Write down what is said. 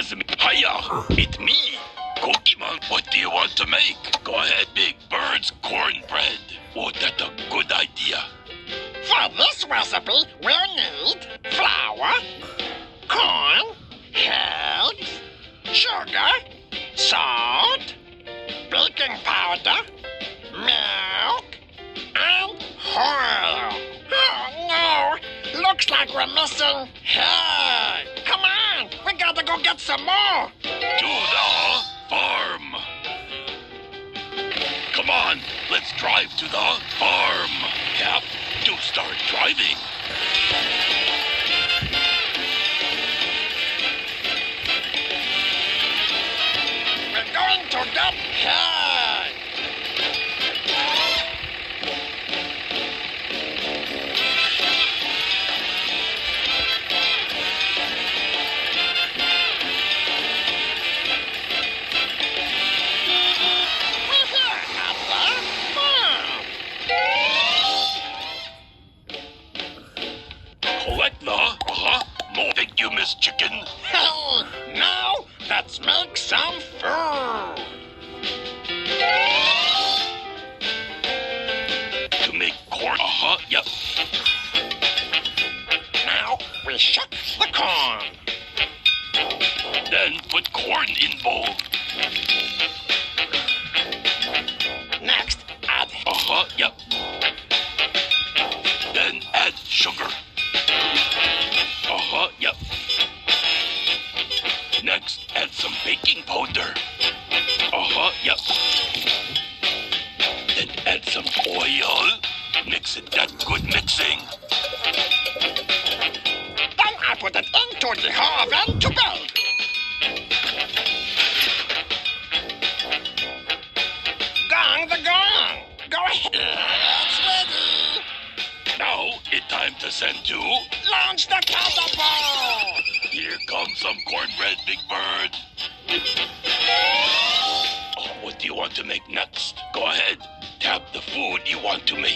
Sesame. Hiya, it's me, Cookie Man. What do you want to make? Go ahead, Big Bird's cornbread. Oh, that's a good idea. For this recipe, we'll need flour, corn, eggs, sugar, salt, baking powder, milk, and oil. Oh no, looks like we're missing hay. Come on, we gotta go get some more. To the farm. Come on, let's drive to the farm. Cap, do start driving. We're going to get hay. Collect the, no, thank you, Miss Chicken. Hey, now let's make some food. To make corn, yep. Now we shuck the corn. Then put corn in bowl. Next, add Yep. Then add sugar. Yep. Next, add some baking powder. Yep. Then add some oil. Mix it, that good mixing. Then I put it into the oven to bake. Gong the gong. Go ahead. It's ready. Now, it's time to send to. Launch the catapult. Here comes some cornbread, Big Bird. Oh, what do you want to make next? Go ahead. Tap the food you want to make.